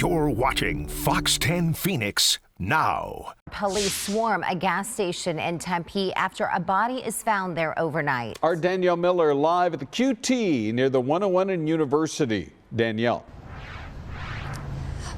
You're watching Fox 10 Phoenix now. Police swarm a gas station in Tempe after a body is found there overnight. Our Danielle Miller live at the QT near the 101 and University. Danielle.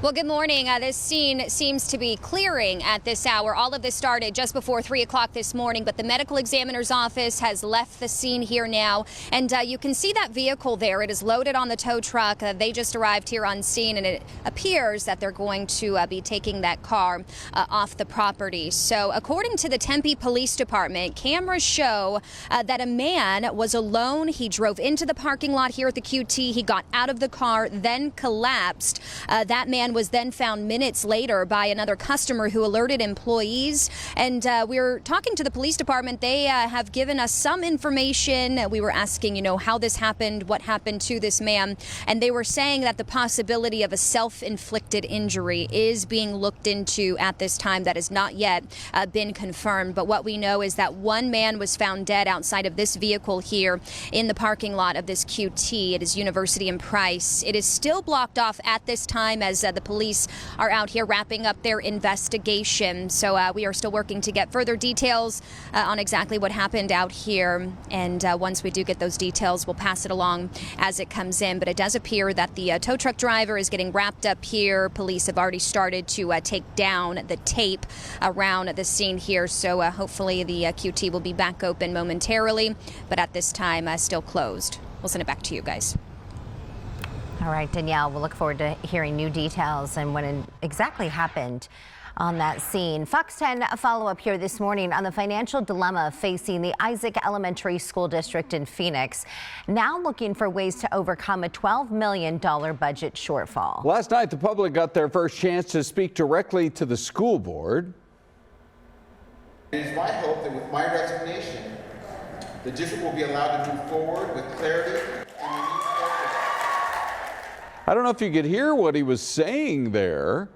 Well, good morning. This scene seems to be clearing at this hour. All of this started just before 3 o'clock this morning, but the medical examiner's office has left the scene here now. And you can see that vehicle there. It is loaded on the tow truck. They just arrived here on scene, and it appears that they're going to be taking that car off the property. So according to the Tempe Police Department, cameras show that a man was alone. He drove into the parking lot here at the QT. He got out of the car, then collapsed. That man was then found minutes later by another customer who alerted employees. And we're talking to the police department. They have given us some information. We were asking, how this happened, what happened to this man. And they were saying that the possibility of a self-inflicted injury is being looked into at this time. That has not yet been confirmed. But what we know is that one man was found dead outside of this vehicle here in the parking lot of this QT. It is University and Price. It is still blocked off at this time as the police are out here wrapping up their investigation. So we are still working to get further details on exactly what happened out here. And once we do get those details, we'll pass it along as it comes in. But it does appear that the tow truck driver is getting wrapped up here. Police have already started to take down the tape around the scene here. So hopefully the QT will be back open momentarily. But at this time, still closed. We'll send it back to you guys. All right, Danielle, we'll look forward to hearing new details and what exactly happened on that scene. Fox 10 follow-up here this morning on the financial dilemma facing the Isaac Elementary School District in Phoenix, now looking for ways to overcome a $12 million budget shortfall. Last night, the public got their first chance to speak directly to the school board. It is my hope that with my resignation, the district will be allowed to move forward with clarity and I don't know if you could hear what he was saying there,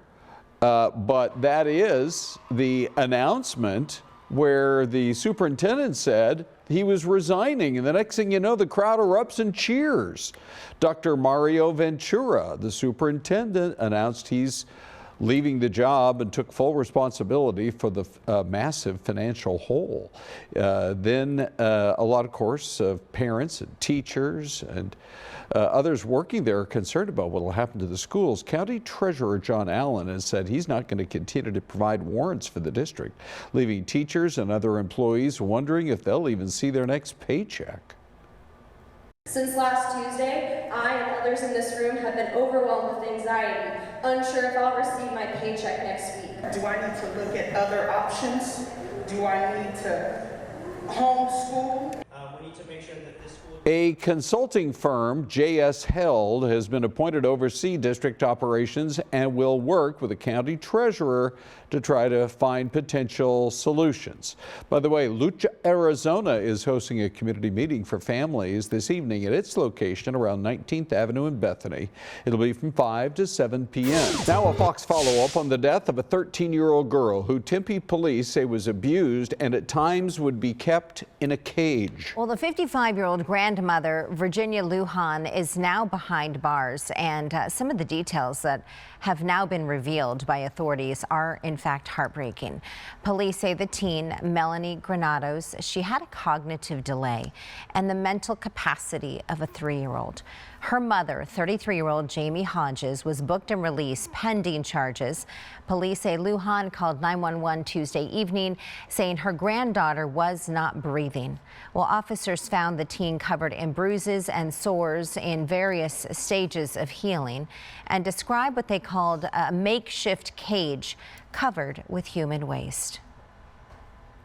but that is the announcement where the superintendent said he was resigning. And the next thing you know, the crowd erupts in cheers. Dr. Mario Ventura, the superintendent, announced he's leaving the job and took full responsibility for the massive financial hole. Then a lot, of course, of parents and teachers and others working there are concerned about what will happen to the schools. County Treasurer John Allen has said he's not going to continue to provide warrants for the district, leaving teachers and other employees wondering if they'll even see their next paycheck. Since last Tuesday, I and others in this room have been overwhelmed with anxiety, unsure if I'll receive my paycheck next week. Do I need to look at other options? Do I need to homeschool? We need to make sure that this school... A consulting firm, J.S. Held, has been appointed to oversee district operations and will work with the county treasurer to try to find potential solutions. By the way, Lucha, Arizona is hosting a community meeting for families this evening at its location around 19th Avenue in Bethany. It'll be from 5 to 7 p.m. Now a Fox follow-up on the death of a 13-year-old girl who Tempe police say was abused and at times would be kept in a cage. Well, the 55-year-old grandmother, Virginia Lujan, is now behind bars, and some of the details that have now been revealed by authorities are in fact heartbreaking. Police say the teen, Melanie Granados, she had a cognitive delay and the mental capacity of a 3-year-old. Her mother, 33-year-old Jamie Hodges, was booked and released pending charges. Police say Lujan called 911 Tuesday evening saying her granddaughter was not breathing. Well, officers found the teen covered in bruises and sores in various stages of healing and described what they called a makeshift cage covered with human waste.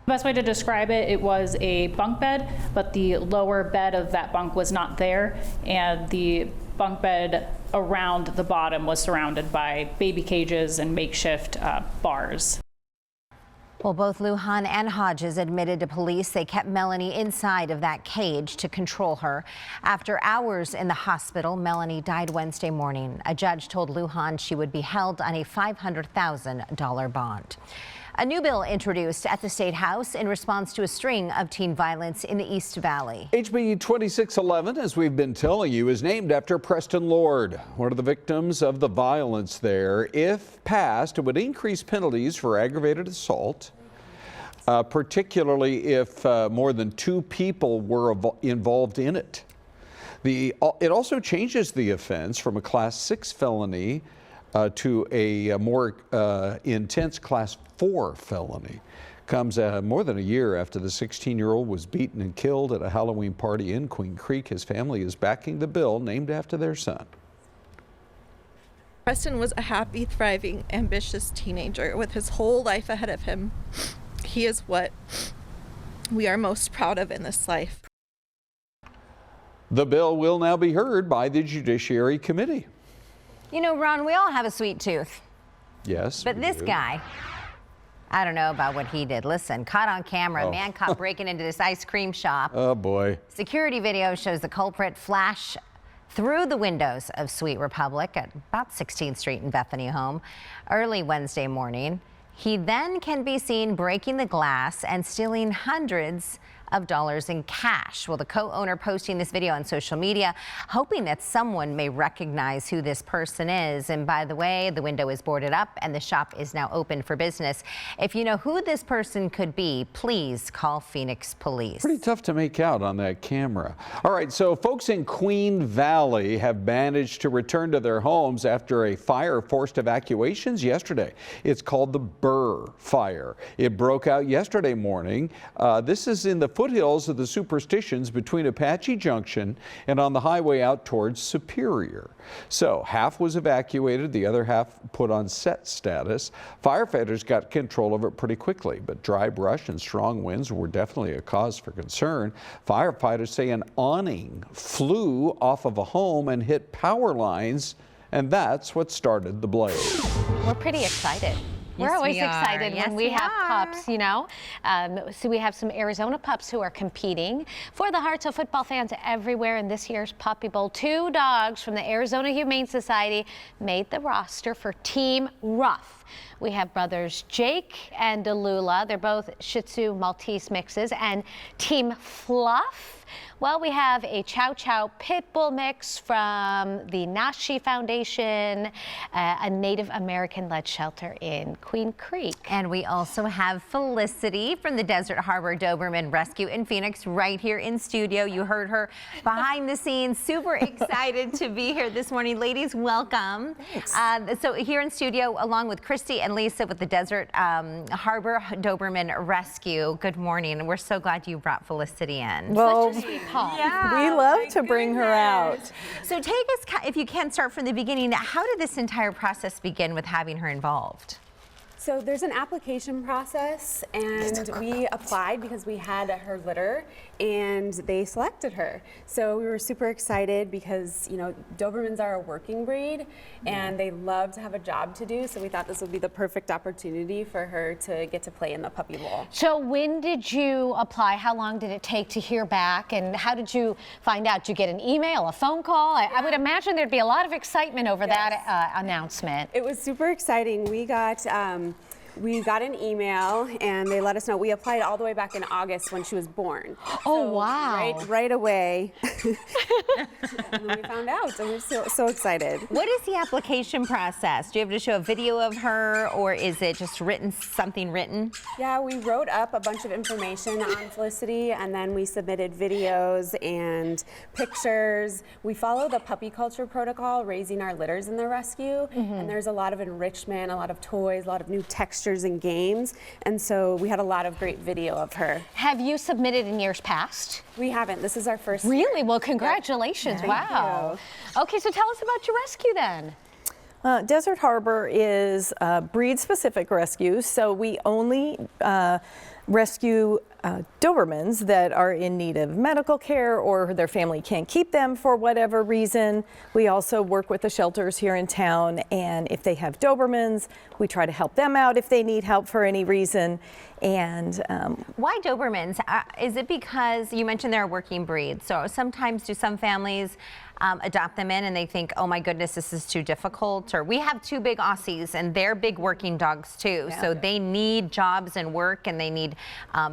The best way to describe it, it was a bunk bed, but the lower bed of that bunk was not there, and the bunk bed around the bottom was surrounded by baby cages and makeshift bars. Well, both Lujan and Hodges admitted to police they kept Melanie inside of that cage to control her. After hours in the hospital, Melanie died Wednesday morning. A judge told Lujan she would be held on a $500,000 bond. A new bill introduced at the State House in response to a string of teen violence in the East Valley. HB 2611, as we've been telling you, is named after Preston Lord, one of the victims of the violence there. If passed, it would increase penalties for aggravated assault, particularly if more than 2 people were involved in it. It also changes the offense from a Class 6 felony to a more intense Class 4 felony. Comes more than a year after the 16-year-old was beaten and killed at a Halloween party in Queen Creek. His family is backing the bill named after their son. Preston was a happy, thriving, ambitious teenager with his whole life ahead of him. He is what we are most proud of in this life. The bill will now be heard by the Judiciary Committee. You know, Ron, we all have a sweet tooth. Yes. But this guy, I don't know about what he did. Listen, caught on camera, a man caught breaking into this ice cream shop. Oh, boy. Security video shows the culprit flash through the windows of Sweet Republic at about 16th Street in Bethany Home early Wednesday morning. He then can be seen breaking the glass and stealing hundreds of dollars in cash. Well, the co-owner posting this video on social media, hoping that someone may recognize who this person is. And by the way, the window is boarded up and the shop is now open for business. If you know who this person could be, please call Phoenix Police. Pretty tough to make out on that camera. All right, so folks in Queen Valley have managed to return to their homes after a fire forced evacuations yesterday. It's called the Burr Fire. It broke out yesterday morning. This is in the foothills of the Superstitions between Apache Junction and on the highway out towards Superior. So half was evacuated, the other half put on set status. Firefighters got control of it pretty quickly, but dry brush and strong winds were definitely a cause for concern. Firefighters say an awning flew off of a home and hit power lines, and that's what started the blaze. We're pretty excited. We're always excited when we have pups, you know. So we have some Arizona pups who are competing for the hearts of football fans everywhere in this year's Puppy Bowl. 2 dogs from the Arizona Humane Society made the roster for Team Rough. We have brothers Jake and Delula. They're both Shih Tzu Maltese mixes. And Team Fluff, well, we have a Chow Chow Pit Bull mix from the Nashi Foundation, a Native American-led shelter in Queen Creek. And we also have Felicity from the Desert Harbor Doberman Rescue in Phoenix right here in studio. You heard her behind the scenes. Super excited to be here this morning. Ladies, welcome. So here in studio, along with Christy and Lisa with the Desert Harbor Doberman Rescue. Good morning. We're so glad you brought Felicity in. Well, yeah, we love to bring her out. So take us, if you can, start from the beginning. How did this entire process begin with having her involved? So there's an application process, and we applied because we had her litter, and they selected her. So we were super excited because, you know, Dobermans are a working breed, and they love to have a job to do. So we thought this would be the perfect opportunity for her to get to play in the Puppy Bowl. So when did you apply? How long did it take to hear back? And how did you find out? Did you get an email, a phone call? I would imagine there'd be a lot of excitement over that announcement. It was super exciting. We got an email, and they let us know. We applied all the way back in August when she was born. Oh, wow. Right away. And then we found out, and we're so excited. What is the application process? Do you have to show a video of her, or is it just something written? Yeah, we wrote up a bunch of information on Felicity, and then we submitted videos and pictures. We follow the puppy culture protocol, raising our litters in the rescue, and there's a lot of enrichment, a lot of toys, a lot of new textures and games, and so we had a lot of great video of her. Have you submitted in years past? We haven't. This is our first. Really? Well, congratulations. Wow. Okay, so tell us about your rescue then. Desert Harbor is a breed-specific rescue, so we only rescue Dobermans that are in need of medical care or their family can't keep them for whatever reason. We also work with the shelters here in town, and if they have Dobermans, we try to help them out if they need help for any reason. And why Dobermans? Is it because you mentioned they're a working breed? So sometimes do some families adopt them in and they think, oh my goodness, this is too difficult. Or we have 2 big Aussies and they're big working dogs too. Yeah. So they need jobs and work and they need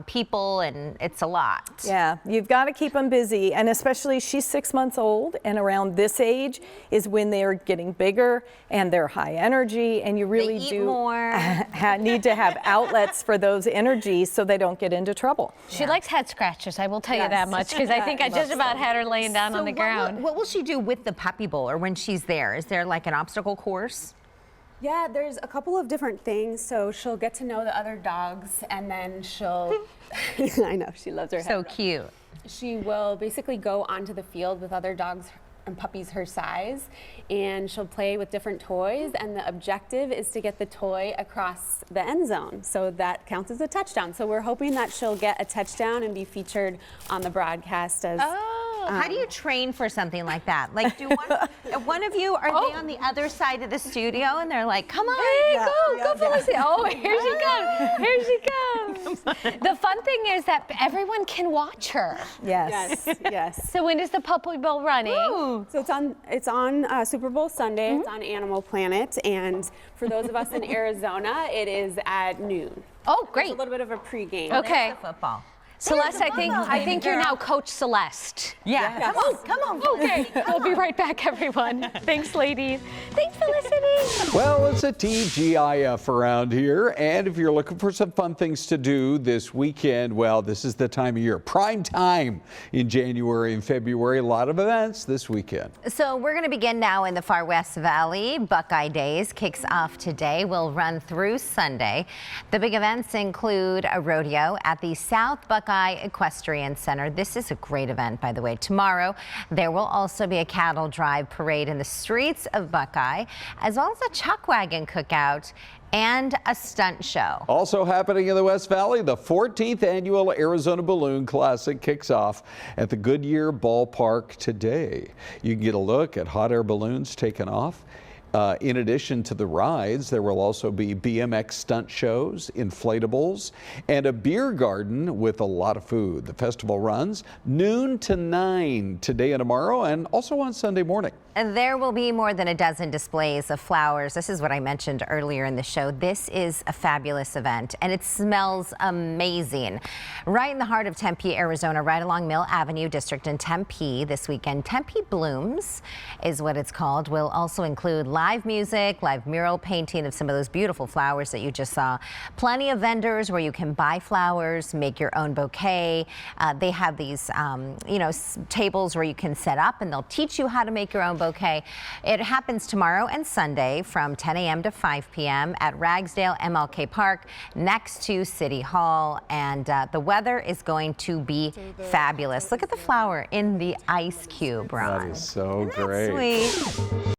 people, and it's a lot. Yeah, you've got to keep them busy, and especially she's 6 months old, and around this age is when they're getting bigger and they're high energy, and you really need to have outlets for those energies so they don't get into trouble. She likes head scratchers, I will tell you that much, because I think I just about had her laying down on the ground. What will she do with the puppy bowl or when she's there? Is there like an obstacle course? Yeah, there's a couple of different things. So she'll get to know the other dogs, and then she'll, I know, she loves her head. So cute. She will basically go onto the field with other dogs and puppies her size, and she'll play with different toys, and the objective is to get the toy across the end zone. So that counts as a touchdown. So we're hoping that she'll get a touchdown and be featured on the broadcast as how do you train for something like that? Like, do one of you, are they on the other side of the studio and they're like, come on, go Felicity. Oh, here she comes. The fun thing is that everyone can watch her. Yes. So when is the Puppy Bowl running? Ooh. So it's on Super Bowl Sunday. It's on Animal Planet, and for those of us in Arizona, it is at noon. Oh, great. It's a little bit of a pregame. Okay. Football. Celeste, I think you're now Coach Celeste. Yeah. Yes. Come on. Okay. We'll be right back, everyone. Thanks, ladies. Thanks, Felicity. Well, it's a TGIF around here, and if you're looking for some fun things to do this weekend, well, this is the time of year. Prime time in January and February. A lot of events this weekend. So we're going to begin now in the Far West Valley. Buckeye Days kicks off today. Will run through Sunday. The big events include a rodeo at the South Buckeye Equestrian Center. This is a great event, by the way. Tomorrow, there will also be a cattle drive parade in the streets of Buckeye, as well as a chuck wagon cookout and a stunt show. Also happening in the West Valley, the 14th annual Arizona Balloon Classic kicks off at the Goodyear Ballpark today. You can get a look at hot air balloons taking off. In addition to the rides, there will also be BMX stunt shows, inflatables, and a beer garden with a lot of food. The festival runs noon to 9 today and tomorrow, and also on Sunday morning. And there will be more than a dozen displays of flowers. This is what I mentioned earlier in the show. This is a fabulous event, and it smells amazing. Right in the heart of Tempe, Arizona, right along Mill Avenue District in Tempe this weekend. Tempe Blooms is what it's called. Will also include live music, live mural painting of some of those beautiful flowers that you just saw. Plenty of vendors where you can buy flowers, make your own bouquet. They have these, tables where you can set up, and they'll teach you how to make your own bouquet. It happens tomorrow and Sunday from 10 a.m. to 5 p.m. at Ragsdale MLK Park next to City Hall, and the weather is going to be fabulous. Look at the flower in the ice cube, Ron. That is so great. Sweet.